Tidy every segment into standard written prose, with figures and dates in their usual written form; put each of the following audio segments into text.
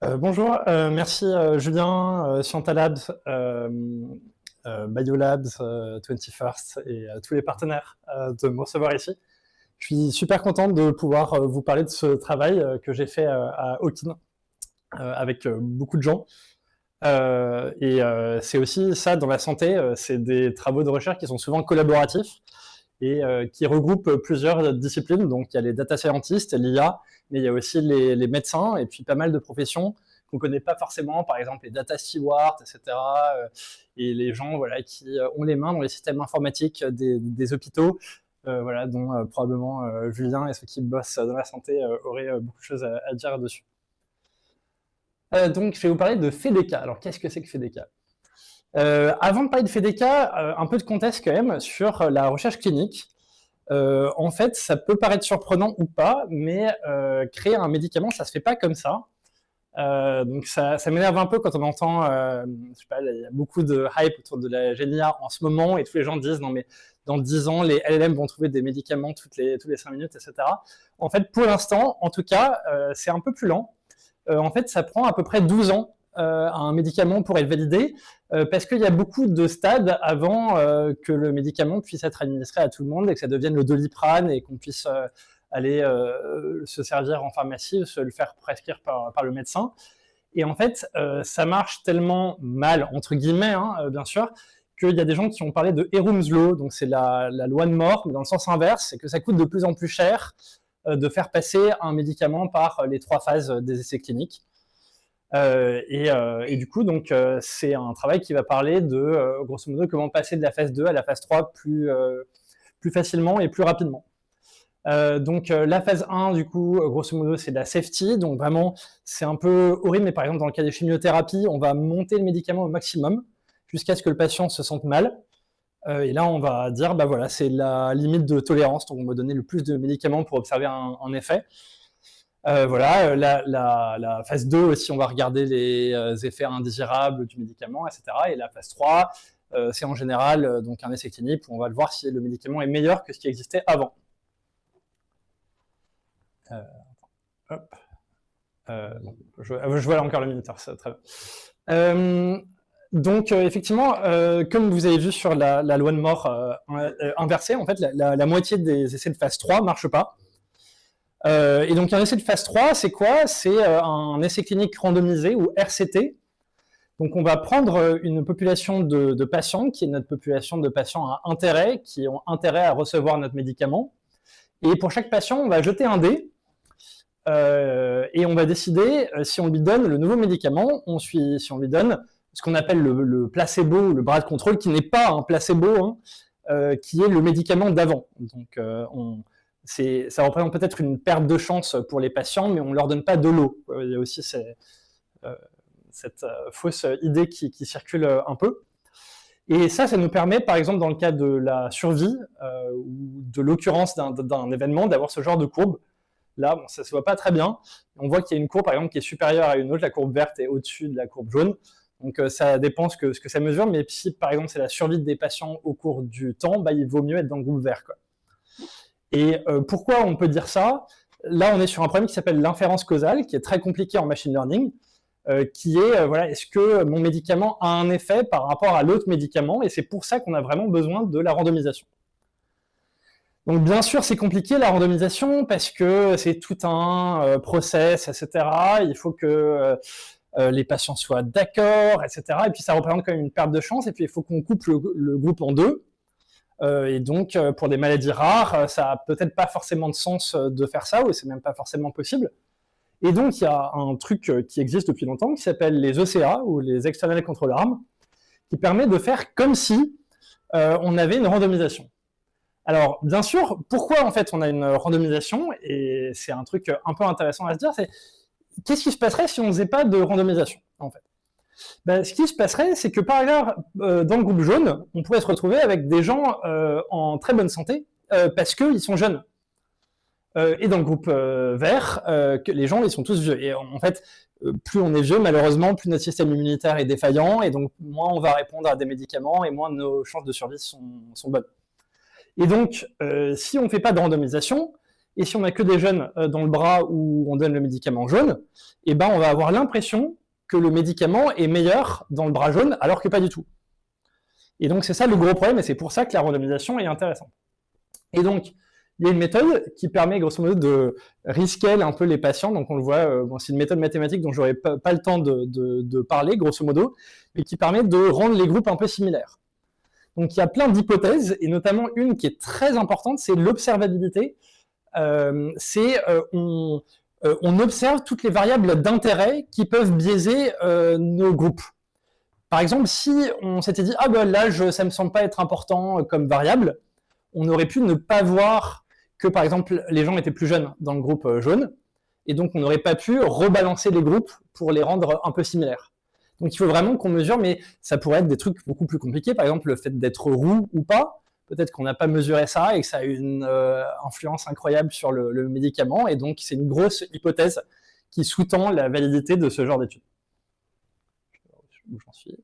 Bonjour, merci Julien, Scientalabs, Biolabs, 21st et tous les partenaires de me recevoir ici. Je suis super content de pouvoir vous parler de ce travail que j'ai fait à Hawkin avec beaucoup de gens. C'est aussi ça dans la santé, c'est des travaux de recherche qui sont souvent collaboratifs et qui regroupent plusieurs disciplines. Donc il y a les data scientists, l'IA, mais il y a aussi les médecins et puis pas mal de professions qu'on ne connaît pas forcément, par exemple les data stewards, etc. Et les gens voilà, qui ont les mains dans les systèmes informatiques des hôpitaux, voilà, dont probablement Julien et ceux qui bossent dans la santé auraient beaucoup de choses à dire dessus. Donc je vais vous parler de FEDECA. Alors qu'est-ce que c'est que FEDECA? Avant de parler de FEDECA, un peu de contexte quand même sur la recherche clinique. En fait, ça peut paraître surprenant ou pas, mais créer un médicament, ça se fait pas comme ça. Donc ça m'énerve un peu quand on entend, je sais pas, il y a beaucoup de hype autour de la GNIA en ce moment, et tous les gens disent non mais dans 10 ans, les LLM vont trouver des médicaments tous les 5 minutes, etc. En fait, pour l'instant, en tout cas, c'est un peu plus lent. En fait, ça prend à peu près 12 ans un médicament pour être validé, parce qu'il y a beaucoup de stades avant que le médicament puisse être administré à tout le monde et que ça devienne le Doliprane et qu'on puisse aller se servir en pharmacie, se le faire prescrire par le médecin. Et en fait, ça marche tellement mal, entre guillemets, bien sûr, qu'il y a des gens qui ont parlé de Herum's Law, donc c'est la loi de mort, mais dans le sens inverse, c'est que ça coûte de plus en plus cher de faire passer un médicament par les 3 phases des essais cliniques. Et du coup, donc, c'est un travail qui va parler de, grosso modo, comment passer de la phase 2 à la phase 3 plus facilement et plus rapidement. Donc la phase 1, du coup, grosso modo, c'est de la safety. Donc vraiment, c'est un peu horrible, mais par exemple, dans le cas des chimiothérapies, on va monter le médicament au maximum jusqu'à ce que le patient se sente mal. Et là, on va dire, bah voilà, c'est la limite de tolérance. Donc on va donner le plus de médicaments pour observer un effet. Voilà, la phase 2 aussi, on va regarder les effets indésirables du médicament, etc. Et la phase 3, c'est en général donc un essai clinique où on va voir si le médicament est meilleur que ce qui existait avant. Hop. Je vois là encore le minuteur, c'est très bien. Donc effectivement, comme vous avez vu sur la loi de mort inversée, en fait, la moitié des essais de phase 3 ne marchent pas. Et donc un essai de phase 3, c'est quoi? C'est un essai clinique randomisé, ou RCT. Donc on va prendre une population de patients, qui est notre population de patients à intérêt, qui ont intérêt à recevoir notre médicament. Et pour chaque patient, on va jeter un dé, et on va décider si on lui donne le nouveau médicament, si on lui donne ce qu'on appelle le placebo, le bras de contrôle, qui n'est pas un placebo, qui est le médicament d'avant. Donc ça représente peut-être une perte de chance pour les patients, mais on ne leur donne pas de l'eau. Il y a aussi cette fausse idée qui circule un peu. Et ça nous permet, par exemple, dans le cas de la survie ou de l'occurrence d'un événement, d'avoir ce genre de courbe. Là, bon, ça ne se voit pas très bien. On voit qu'il y a une courbe, par exemple, qui est supérieure à une autre. La courbe verte est au-dessus de la courbe jaune. Donc, ça dépend ce que ça mesure. Mais si, par exemple, c'est la survie des patients au cours du temps, bah, il vaut mieux être dans le groupe vert, quoi. Et pourquoi on peut dire ça? Là, on est sur un problème qui s'appelle l'inférence causale, qui est très compliqué en machine learning, qui est, voilà, est-ce que mon médicament a un effet par rapport à l'autre médicament? Et c'est pour ça qu'on a vraiment besoin de la randomisation. Donc bien sûr, c'est compliqué la randomisation parce que c'est tout un process, etc. Il faut que les patients soient d'accord, etc. Et puis ça représente quand même une perte de chance. Et puis il faut qu'on coupe le groupe en deux. Et donc pour des maladies rares, ça a peut-être pas forcément de sens de faire ça, ou c'est même pas forcément possible. Et donc il y a un truc qui existe depuis longtemps qui s'appelle les ECA, ou les External Control Arms, qui permet de faire comme si on avait une randomisation. Alors, bien sûr, pourquoi en fait on a une randomisation? Et c'est un truc un peu intéressant à se dire, c'est qu'est-ce qui se passerait si on ne faisait pas de randomisation, en fait? Ben, ce qui se passerait, c'est que par exemple, dans le groupe jaune, on pourrait se retrouver avec des gens en très bonne santé parce qu'ils sont jeunes. Et dans le groupe vert, que les gens, ils sont tous vieux. Et en fait, plus on est vieux, malheureusement, plus notre système immunitaire est défaillant, et donc moins on va répondre à des médicaments, et moins nos chances de survie sont bonnes. Et donc, si on ne fait pas de randomisation, et si on n'a que des jeunes dans le bras où on donne le médicament jaune, eh ben, on va avoir l'impression que le médicament est meilleur dans le bras jaune, alors que pas du tout. Et donc, c'est ça le gros problème, et c'est pour ça que la randomisation est intéressante. Et donc, il y a une méthode qui permet, grosso modo, de rescale un peu les patients. Donc, on le voit, bon, c'est une méthode mathématique dont j'aurais pas le temps de parler, grosso modo, mais qui permet de rendre les groupes un peu similaires. Donc, il y a plein d'hypothèses, et notamment une qui est très importante, c'est l'observabilité. On observe toutes les variables d'intérêt qui peuvent biaiser nos groupes. Par exemple, si on s'était dit « Ah ben l'âge, ça me semble pas être important comme variable », on aurait pu ne pas voir que, par exemple, les gens étaient plus jeunes dans le groupe jaune, et donc on n'aurait pas pu rebalancer les groupes pour les rendre un peu similaires. Donc il faut vraiment qu'on mesure, mais ça pourrait être des trucs beaucoup plus compliqués, par exemple le fait d'être roux ou pas, peut-être qu'on n'a pas mesuré ça et que ça a une influence incroyable sur le médicament, et donc c'est une grosse hypothèse qui sous-tend la validité de ce genre d'études. Où j'en suis.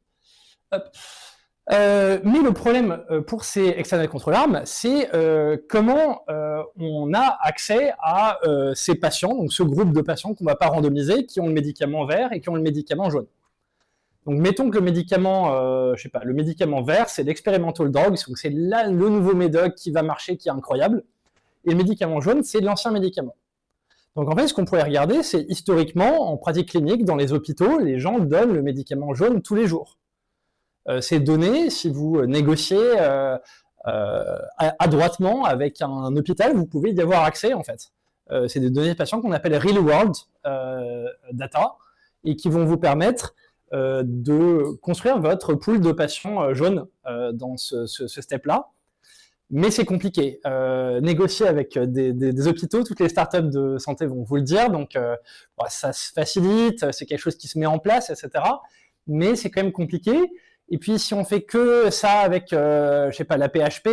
Hop. Mais le problème pour ces external control arms, c'est comment on a accès à ces patients, donc ce groupe de patients qu'on ne va pas randomiser, qui ont le médicament vert et qui ont le médicament jaune. Donc mettons que le médicament, je sais pas, le médicament vert, c'est l'experimental drug, donc c'est le nouveau médoc qui va marcher, qui est incroyable, et le médicament jaune, c'est l'ancien médicament. Donc en fait, ce qu'on pourrait regarder, c'est historiquement, en pratique clinique, dans les hôpitaux, les gens donnent le médicament jaune tous les jours. Ces données, si vous négociez adroitement avec un hôpital, vous pouvez y avoir accès en fait. C'est des données de patients qu'on appelle real world data et qui vont vous permettre de construire votre pool de patients jaunes dans ce step-là. Mais c'est compliqué. Négocier avec des hôpitaux, toutes les startups de santé vont vous le dire, donc ça se facilite, c'est quelque chose qui se met en place, etc. Mais c'est quand même compliqué. Et puis si on fait que ça avec, je sais pas, la PHP,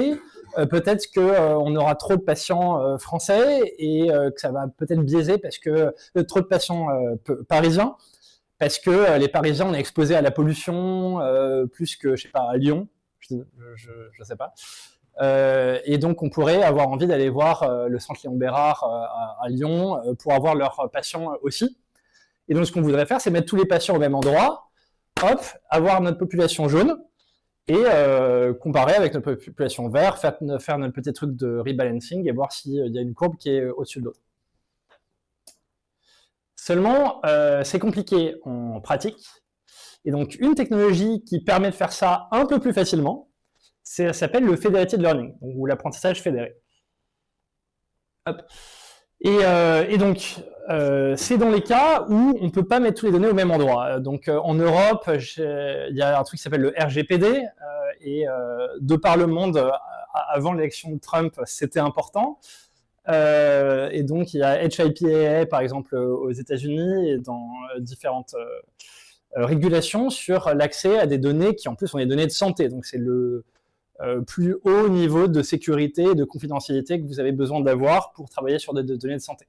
peut-être qu'on aura trop de patients français et que ça va peut-être biaiser parce que trop de patients parisiens, parce que les Parisiens on est exposés à la pollution plus que, je sais pas, à Lyon, je sais pas. Et donc, on pourrait avoir envie d'aller voir le centre Léon Bérard à Lyon pour avoir leurs patients aussi. Et donc, ce qu'on voudrait faire, c'est mettre tous les patients au même endroit, hop, avoir notre population jaune et comparer avec notre population verte, faire notre petit truc de rebalancing et voir s'il y a une courbe qui est au-dessus de l'autre. Seulement, c'est compliqué en pratique. Et donc, une technologie qui permet de faire ça un peu plus facilement, ça s'appelle le federated learning, ou l'apprentissage fédéré. Hop. Et donc, c'est dans les cas où on ne peut pas mettre toutes les données au même endroit. Donc, en Europe, il y a un truc qui s'appelle le RGPD, et de par le monde, avant l'élection de Trump, c'était important. Et donc, il y a HIPAA, par exemple, aux États-Unis, et dans différentes régulations sur l'accès à des données qui, en plus, sont des données de santé. Donc, c'est le plus haut niveau de sécurité et de confidentialité que vous avez besoin d'avoir pour travailler sur des données de santé.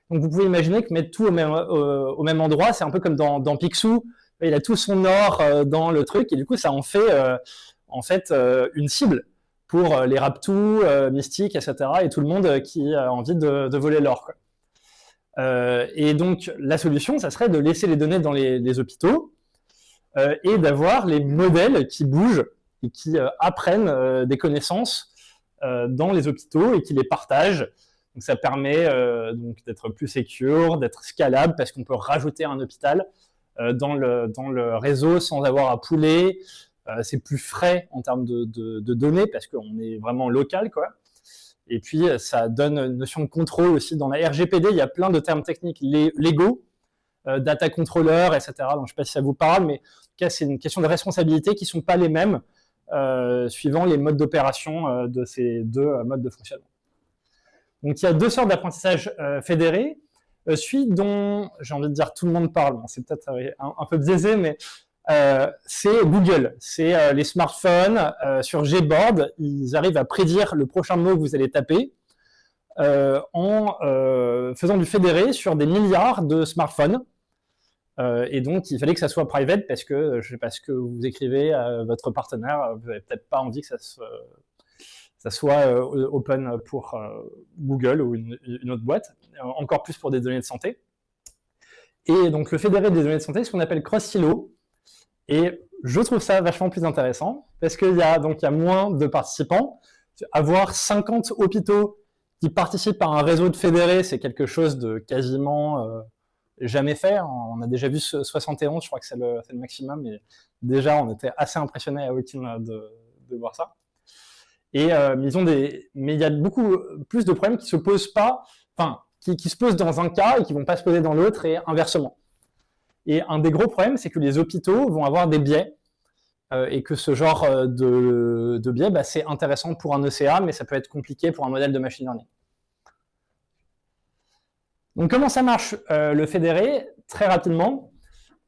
Donc vous pouvez imaginer que mettre tout au même endroit, c'est un peu comme dans Picsou, il a tout son or dans le truc, et du coup ça en fait en fait une cible pour les Raptous, Mystiques, etc., et tout le monde qui a envie de voler l'or. Et donc la solution, ça serait de laisser les données dans les hôpitaux et d'avoir les modèles qui bougent et qui apprennent des connaissances dans les hôpitaux et qui les partagent. Donc ça permet donc d'être plus secure, d'être scalable, parce qu'on peut rajouter un hôpital dans le réseau sans avoir à pooler. C'est plus frais en termes de données, parce qu'on est vraiment local, quoi. Et puis ça donne une notion de contrôle aussi. Dans la RGPD, il y a plein de termes techniques légaux, data controller, etc. Donc je ne sais pas si ça vous parle, mais en tout cas, c'est une question de responsabilité qui ne sont pas les mêmes suivant les modes d'opération de ces deux modes de fonctionnement. Donc il y a deux sortes d'apprentissage fédéré. Celui dont j'ai envie de dire tout le monde parle, bon, c'est peut-être un peu biaisé, mais c'est Google. C'est les smartphones sur Gboard, ils arrivent à prédire le prochain mot que vous allez taper en faisant du fédéré sur des milliards de smartphones. Et donc, il fallait que ça soit private parce que, je ne sais pas ce que vous écrivez à votre partenaire, vous n'avez peut-être pas envie que ça soit open pour Google ou une autre boîte, encore plus pour des données de santé. Et donc le fédéré des données de santé, c'est ce qu'on appelle cross-silo. Et je trouve ça vachement plus intéressant parce qu'il y a moins de participants. Avoir 50 hôpitaux qui participent à un réseau de fédérés, c'est quelque chose de quasiment jamais fait. On a déjà vu 71, je crois que c'est le maximum. Et déjà, on était assez impressionnés à Wikin de voir ça. Et mais il y a beaucoup plus de problèmes qui se posent pas, qui se posent dans un cas et qui vont pas se poser dans l'autre et inversement. Et un des gros problèmes, c'est que les hôpitaux vont avoir des biais et que ce genre de biais, c'est intéressant pour un ECA, mais ça peut être compliqué pour un modèle de machine learning. Donc comment ça marche le fédéré? Très rapidement,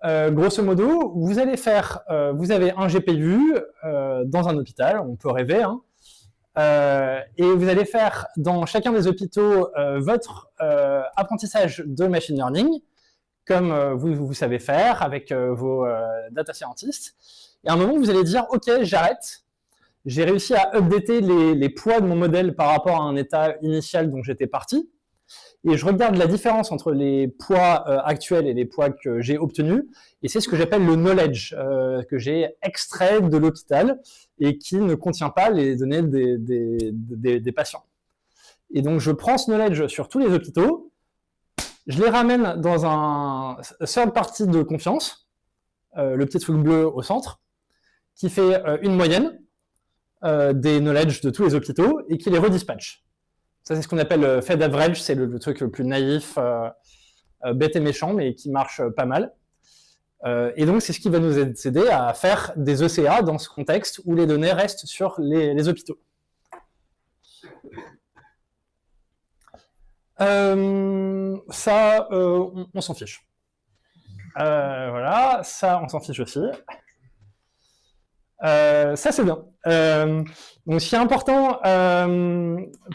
grosso modo, vous avez un GPU dans un hôpital, on peut rêver, hein, et vous allez faire dans chacun des hôpitaux votre apprentissage de machine learning, comme vous savez faire avec vos data scientists. Et à un moment, vous allez dire, OK, j'arrête. J'ai réussi à updater les poids de mon modèle par rapport à un état initial dont j'étais parti. Et je regarde la différence entre les poids actuels et les poids que j'ai obtenus. Et c'est ce que j'appelle le knowledge que j'ai extrait de l'hôpital et qui ne contient pas les données des patients. Et donc, je prends ce knowledge sur tous les hôpitaux, je les ramène dans un third party de confiance, le petit truc bleu au centre, qui fait une moyenne des knowledge de tous les hôpitaux et qui les redispatche. Ça, c'est ce qu'on appelle Fed Average, c'est le truc le plus naïf, bête et méchant, mais qui marche pas mal. Et donc, c'est ce qui va nous aider à faire des ECA dans ce contexte où les données restent sur les hôpitaux. Ça, on s'en fiche. Voilà, ça, on s'en fiche aussi. Ça, c'est bien. Donc, ce qui est important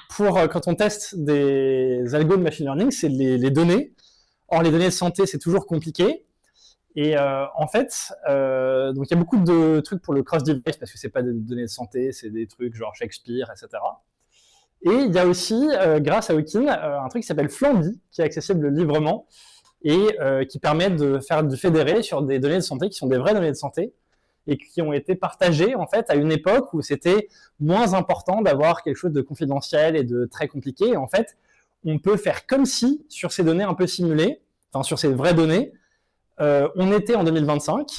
quand on teste des algos de machine learning, c'est les données. Or, les données de santé, c'est toujours compliqué. Et en fait, donc il y a beaucoup de trucs pour le cross-device, parce que c'est pas des données de santé, c'est des trucs genre Shakespeare, etc. Et il y a aussi, grâce à Wikin, un truc qui s'appelle Flamby, qui est accessible librement, et qui permet de faire du fédéré sur des données de santé qui sont des vraies données de santé, et qui ont été partagées en fait à une époque où c'était moins important d'avoir quelque chose de confidentiel et de très compliqué. Et en fait, on peut faire comme si, sur ces données un peu simulées, enfin sur ces vraies données, on était en 2025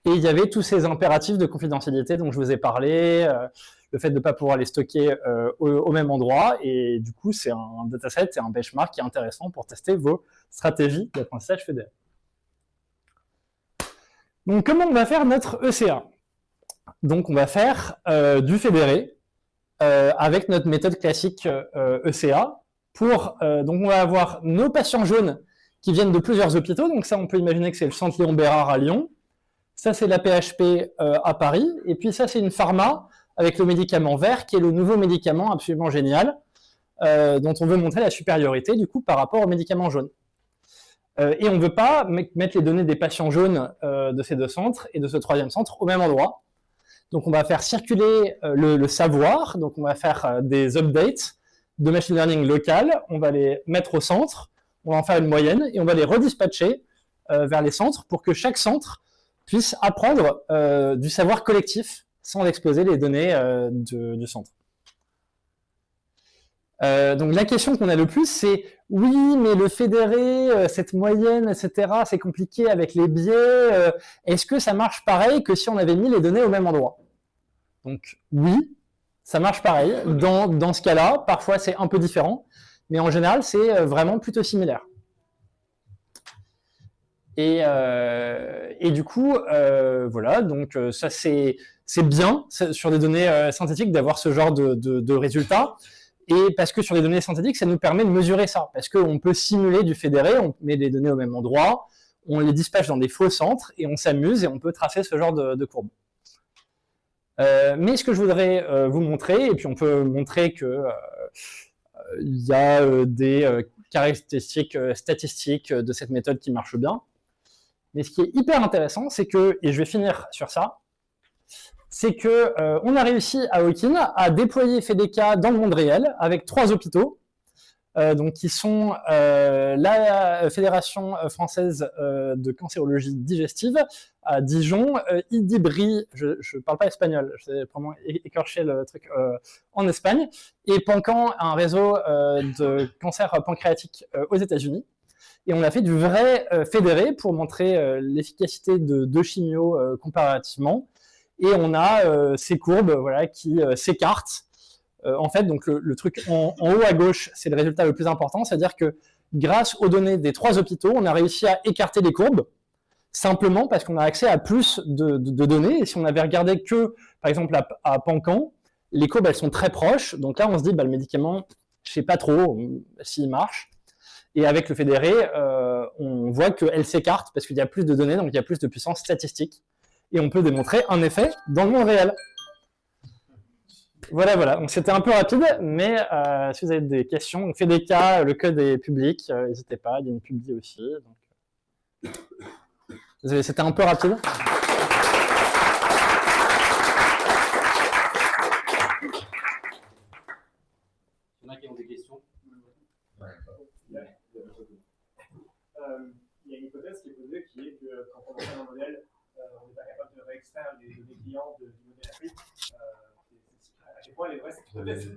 et il y avait tous ces impératifs de confidentialité dont je vous ai parlé, le fait de ne pas pouvoir les stocker au même endroit. Et du coup, c'est un dataset et un benchmark qui est intéressant pour tester vos stratégies d'apprentissage fédéré. Donc, comment on va faire notre ECA? Donc, on va faire du fédéré avec notre méthode classique ECA. Donc, on va avoir nos patients jaunes qui viennent de plusieurs hôpitaux. Donc, ça, on peut imaginer que c'est le centre Léon-Bérard à Lyon. Ça, c'est la PHP à Paris. Et puis, ça, c'est une pharma avec le médicament vert qui est le nouveau médicament absolument génial dont on veut montrer la supériorité, du coup, par rapport au médicament jaune. Et on ne veut pas mettre les données des patients jaunes de ces deux centres et de ce troisième centre au même endroit. Donc, on va faire circuler le savoir. Donc, on va faire des updates de machine learning local. On va les mettre au centre. On va en faire une moyenne et on va les redispatcher vers les centres pour que chaque centre puisse apprendre du savoir collectif sans exposer les données du centre. Donc la question qu'on a le plus, c'est oui, mais le fédéré, cette moyenne, etc., c'est compliqué avec les biais. Est-ce que ça marche pareil que si on avait mis les données au même endroit? Donc oui, ça marche pareil. Dans ce cas-là, parfois c'est un peu différent, mais en général, c'est vraiment plutôt similaire. Et du coup, voilà, donc ça c'est bien sur des données synthétiques d'avoir ce genre de résultats. Et parce que sur les données synthétiques, ça nous permet de mesurer ça. Parce qu'on peut simuler du fédéré, on met les données au même endroit, on les dispatche dans des faux centres, et on s'amuse, et on peut tracer ce genre de courbe. Mais ce que je voudrais vous montrer, et puis on peut montrer que il y a des caractéristiques statistiques de cette méthode qui marchent bien. Mais ce qui est hyper intéressant, c'est que, et je vais finir sur ça, c'est que on a réussi à Hawkin à déployer FEDECA dans le monde réel avec 3 hôpitaux, donc qui sont la Fédération française de cancérologie digestive à Dijon, Idibri, je ne parle pas espagnol, je vais vraiment écorcher le truc, en Espagne, et Pancan, un réseau de cancer pancréatique aux États-Unis. Et on a fait du vrai fédéré pour montrer l'efficacité de 2 chimios comparativement. Et on a ces courbes voilà, qui s'écartent. En fait, donc le truc en haut à gauche, c'est le résultat le plus important, c'est-à-dire que grâce aux données des 3 hôpitaux, on a réussi à écarter les courbes, simplement parce qu'on a accès à plus de données. Et si on avait regardé que, par exemple, à Pancan, les courbes, elles sont très proches. Donc là, on se dit, bah, le médicament, je ne sais pas trop s'il marche. Et avec le fédéré, on voit qu'elle s'écarte parce qu'il y a plus de données, donc il y a plus de puissance statistique. Et on peut démontrer un effet dans le monde réel. Voilà. Donc c'était un peu rapide, mais si vous avez des questions, on fait des cas, le code est public, n'hésitez pas, il y a une publi aussi. Donc... Désolé, c'était un peu rapide. Il y en a qui ont des questions. Il y a une hypothèse qui est posée qui est que quand on entraîne un modèle, on n'est pas capable de réextraire les données clients du modèle API. À quel point elle est vraie cette hypothèse?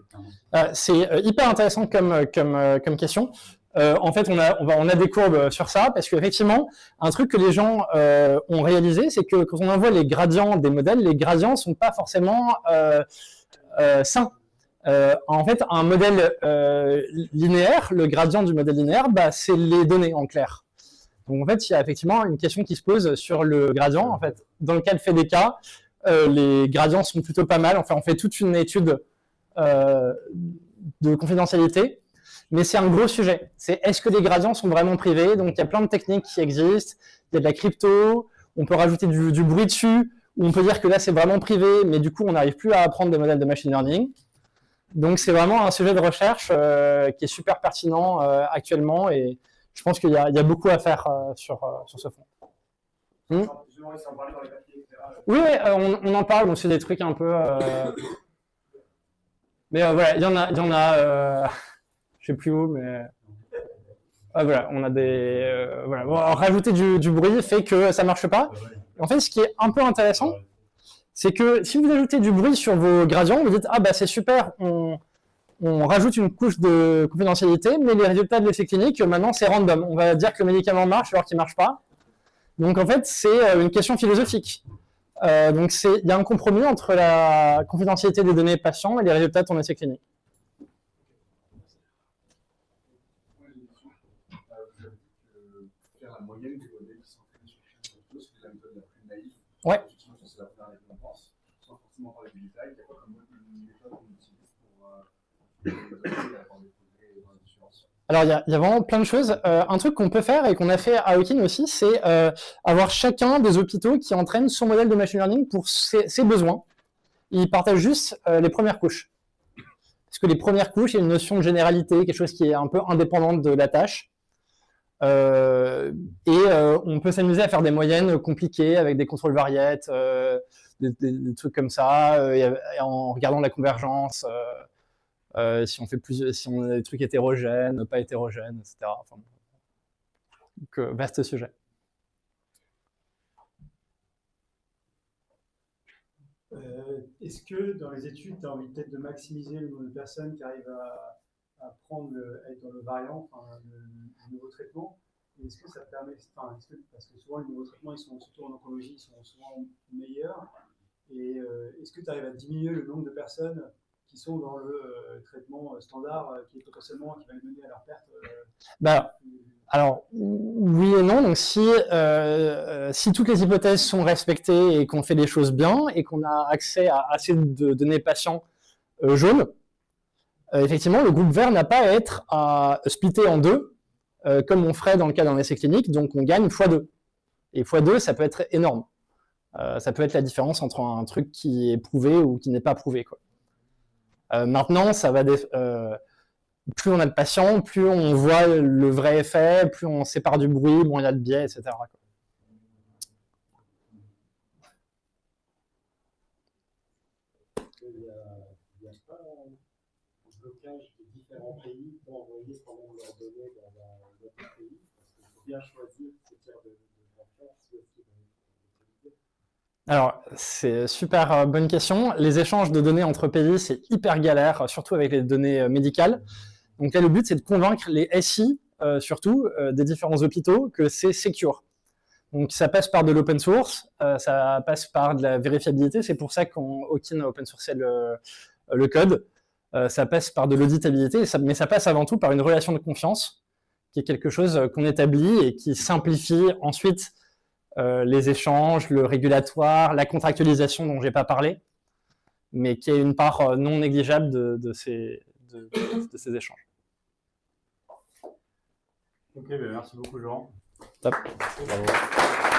C'est hyper intéressant comme question. En fait, on a des courbes sur ça parce qu'effectivement, un truc que les gens ont réalisé, c'est que quand on envoie les gradients des modèles, les gradients sont pas forcément sains. En fait, un modèle linéaire, le gradient du modèle linéaire, bah, c'est les données en clair. Donc en fait, il y a effectivement une question qui se pose sur le gradient. En fait, dans le cas de FEDECA, les gradients sont plutôt pas mal. Enfin, on fait toute une étude de confidentialité, mais c'est un gros sujet. C'est est-ce que les gradients sont vraiment privés? Donc il y a plein de techniques qui existent. Il y a de la crypto, on peut rajouter du bruit dessus, ou on peut dire que là c'est vraiment privé, mais du coup on n'arrive plus à apprendre des modèles de machine learning. Donc c'est vraiment un sujet de recherche qui est super pertinent actuellement, et je pense qu'il y a beaucoup à faire sur ce front. Oui, on en parle, donc c'est des trucs un peu... Mais voilà, il y en a je sais plus où, mais... voilà, on a des... voilà. Bon, alors, rajouter du bruit fait que ça marche pas. En fait, ce qui est un peu intéressant, c'est que si vous ajoutez du bruit sur vos gradients, vous dites « Ah bah c'est super, on rajoute une couche de confidentialité, mais les résultats de l'essai clinique, maintenant c'est random. On va dire que le médicament marche alors qu'il ne marche pas. » Donc en fait, c'est une question philosophique. Donc il y a un compromis entre la confidentialité des données patients et les résultats de ton essai clinique. Faire la moyenne des modèles qui s'entraînent sur chaque photo, c'est la méthode la plus naïve. Ouais. C'est la première récompense, sans forcément parler du détail. Il y a quoi comme méthode qu'on utilise pour avoir des progrès dans l'assurance? Alors, il y a vraiment plein de choses. Un truc qu'on peut faire et qu'on a fait à Hawkin aussi, c'est avoir chacun des hôpitaux qui entraînent son modèle de machine learning pour ses besoins. Ils partagent juste les premières couches. Parce que les premières couches, il y a une notion de généralité, quelque chose qui est un peu indépendante de la tâche. On peut s'amuser à faire des moyennes compliquées avec des contrôles variates, des trucs comme ça, et en regardant la convergence. Si on a des trucs hétérogènes, pas hétérogènes, etc. Enfin, donc, vaste sujet. Est-ce que dans les études, tu as envie peut-être de maximiser le nombre de personnes qui arrivent à être dans le variant, enfin, le nouveau traitement? Est-ce que ça permet, parce que souvent les nouveaux traitements, ils sont surtout en oncologie, ils sont souvent meilleurs. Et est-ce que tu arrives à diminuer le nombre de personnes qui sont dans le traitement standard, qui est potentiellement qui va les mener à leur perte? Alors, oui et non. Donc, si toutes les hypothèses sont respectées et qu'on fait les choses bien et qu'on a accès à assez de données patients jaunes, effectivement, le groupe vert n'a pas à être splitté en deux, comme on ferait dans le cas d'un essai clinique. Donc, on gagne x2. Et x2, ça peut être énorme. Ça peut être la différence entre un truc qui est prouvé ou qui n'est pas prouvé, quoi. Maintenant, ça va plus on a de patients, plus on voit le vrai effet, plus on sépare du bruit, moins il y a de biais, etc. qu'il n'y a pas un blocage de différents pays pour envoyer quand même leurs données dans un autre pays? Parce qu'il faut bien choisir ce tiers de confiance où est-ce qu'ils vont être utilisés. Alors, c'est super bonne question. Les échanges de données entre pays, c'est hyper galère, surtout avec les données médicales. Donc là, le but, c'est de convaincre les SI, surtout, des différents hôpitaux, que c'est secure. Donc ça passe par de l'open source, ça passe par de la vérifiabilité. C'est pour ça qu'Hawkin a open sourcé le code. Ça passe par de l'auditabilité, mais ça passe avant tout par une relation de confiance, qui est quelque chose qu'on établit et qui simplifie ensuite les échanges, le régulatoire, la contractualisation dont je n'ai pas parlé, mais qui est une part non négligeable de ces échanges. Ok, ben merci beaucoup Jean. Top. Bravo.